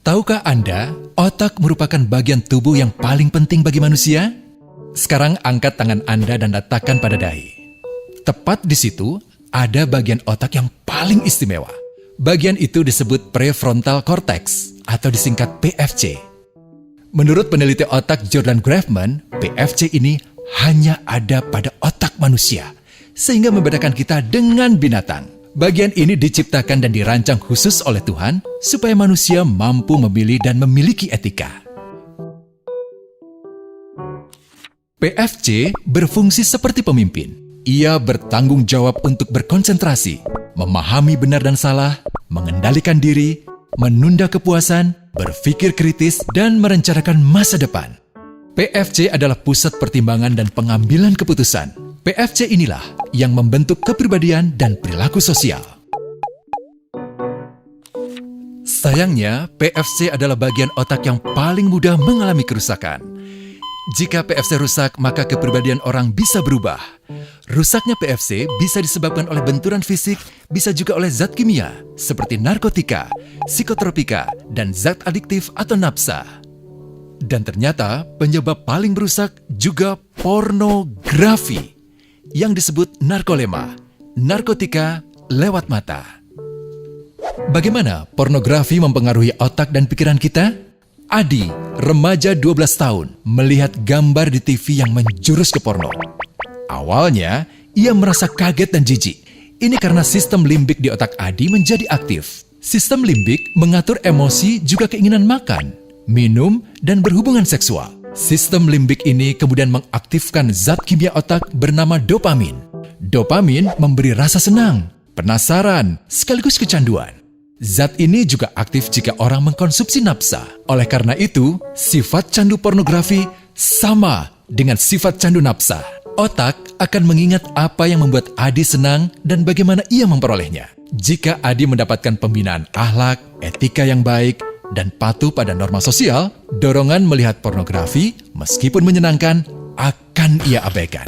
Tahukah Anda, otak merupakan bagian tubuh yang paling penting bagi manusia? Sekarang angkat tangan Anda dan letakkan pada dahi. Tepat di situ, ada bagian otak yang paling istimewa. Bagian itu disebut prefrontal cortex atau disingkat PFC. Menurut peneliti otak Jordan Grafman, PFC ini hanya ada pada otak manusia, sehingga membedakan kita dengan binatang. Bagian ini diciptakan dan dirancang khusus oleh Tuhan supaya manusia mampu memilih dan memiliki etika. PFC berfungsi seperti pemimpin. Ia bertanggung jawab untuk berkonsentrasi, memahami benar dan salah, mengendalikan diri, menunda kepuasan, berpikir kritis, dan merencanakan masa depan. PFC adalah pusat pertimbangan dan pengambilan keputusan. PFC inilah yang membentuk kepribadian dan perilaku sosial. Sayangnya, PFC adalah bagian otak yang paling mudah mengalami kerusakan. Jika PFC rusak, maka kepribadian orang bisa berubah. Rusaknya PFC bisa disebabkan oleh benturan fisik, bisa juga oleh zat kimia, seperti narkotika, psikotropika, dan zat adiktif atau nafsa. Dan ternyata penyebab paling merusak juga pornografi, yang disebut narkolema, narkotika lewat mata. Bagaimana pornografi mempengaruhi otak dan pikiran kita? Adi, remaja 12 tahun, melihat gambar di TV yang menjurus ke porno. Awalnya, ia merasa kaget dan jijik. Ini karena sistem limbik di otak Adi menjadi aktif. Sistem limbik mengatur emosi juga keinginan makan, minum, dan berhubungan seksual. Sistem limbik ini kemudian mengaktifkan zat kimia otak bernama dopamin. Dopamin memberi rasa senang, penasaran, sekaligus kecanduan. Zat ini juga aktif jika orang mengkonsumsi nafsa. Oleh karena itu, sifat candu pornografi sama dengan sifat candu nafsa. Otak akan mengingat apa yang membuat Adi senang dan bagaimana ia memperolehnya. Jika Adi mendapatkan pembinaan akhlak, etika yang baik, dan patuh pada norma sosial, dorongan melihat pornografi, meskipun menyenangkan, akan ia abaikan.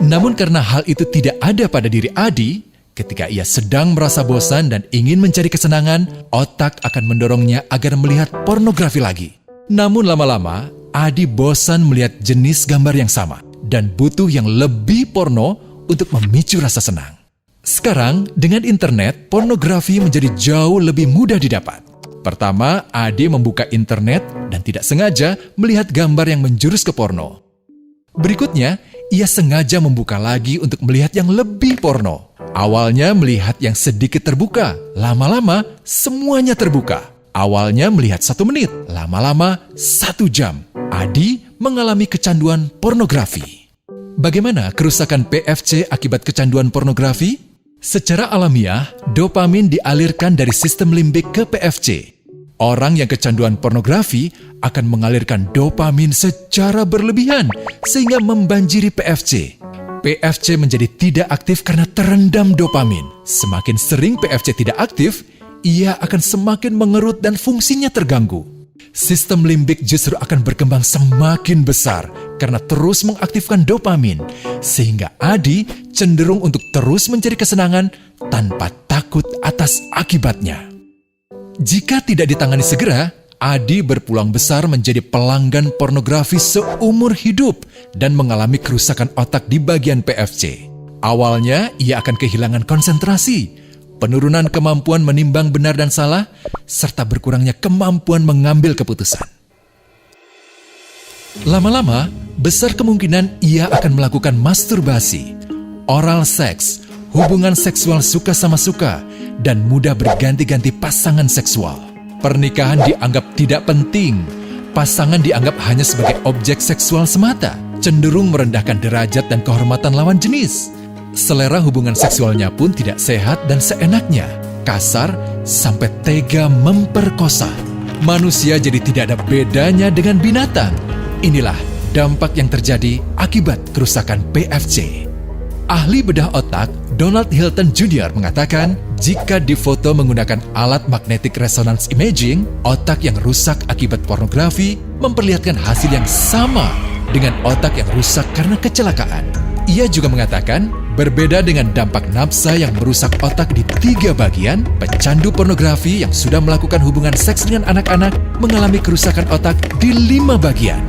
Namun karena hal itu tidak ada pada diri Adi, ketika ia sedang merasa bosan dan ingin mencari kesenangan, otak akan mendorongnya agar melihat pornografi lagi. Namun lama-lama, Adi bosan melihat jenis gambar yang sama, dan butuh yang lebih porno untuk memicu rasa senang. Sekarang, dengan internet, pornografi menjadi jauh lebih mudah didapat. Pertama, Adi membuka internet dan tidak sengaja melihat gambar yang menjurus ke porno. Berikutnya, ia sengaja membuka lagi untuk melihat yang lebih porno. Awalnya melihat yang sedikit terbuka, lama-lama semuanya terbuka. Awalnya melihat 1 menit, lama-lama 1 jam. Adi mengalami kecanduan pornografi. Bagaimana kerusakan PFC akibat kecanduan pornografi? Secara alamiah, dopamin dialirkan dari sistem limbik ke PFC. Orang yang kecanduan pornografi akan mengalirkan dopamin secara berlebihan sehingga membanjiri PFC. PFC menjadi tidak aktif karena terendam dopamin. Semakin sering PFC tidak aktif, ia akan semakin mengerut dan fungsinya terganggu. Sistem limbik justru akan berkembang semakin besar karena terus mengaktifkan dopamin, sehingga Adi cenderung untuk terus mencari kesenangan tanpa takut atas akibatnya. Jika tidak ditangani segera, Adi berpeluang besar menjadi pelanggan pornografi seumur hidup dan mengalami kerusakan otak di bagian PFC. Awalnya, ia akan kehilangan konsentrasi, penurunan kemampuan menimbang benar dan salah, serta berkurangnya kemampuan mengambil keputusan. Lama-lama, besar kemungkinan ia akan melakukan masturbasi, oral seks, hubungan seksual suka sama suka, dan mudah berganti-ganti pasangan seksual. Pernikahan dianggap tidak penting. Pasangan dianggap hanya sebagai objek seksual semata, cenderung merendahkan derajat dan kehormatan lawan jenis. Selera hubungan seksualnya pun tidak sehat dan seenaknya, kasar sampai tega memperkosa. Manusia jadi tidak ada bedanya dengan binatang. Inilah dampak yang terjadi akibat kerusakan PFC. Ahli bedah otak Donald Hilton Jr. mengatakan, jika difoto menggunakan alat magnetic resonance imaging, otak yang rusak akibat pornografi memperlihatkan hasil yang sama dengan otak yang rusak karena kecelakaan. Ia juga mengatakan, Berbeda dengan dampak nafsa yang merusak otak di 3 bagian, pecandu pornografi yang sudah melakukan hubungan seks dengan anak-anak mengalami kerusakan otak di 5 bagian.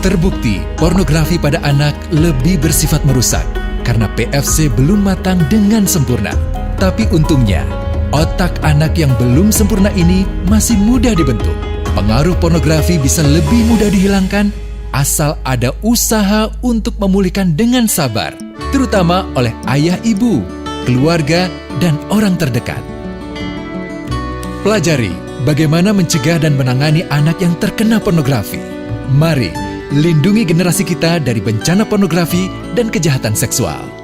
Terbukti, pornografi pada anak lebih bersifat merusak karena PFC belum matang dengan sempurna. Tapi untungnya, otak anak yang belum sempurna ini masih mudah dibentuk. Pengaruh pornografi bisa lebih mudah dihilangkan asal ada usaha untuk memulihkan dengan sabar, terutama oleh ayah ibu, keluarga, dan orang terdekat. Pelajari bagaimana mencegah dan menangani anak yang terkena pornografi. Mari lindungi generasi kita dari bencana pornografi dan kejahatan seksual.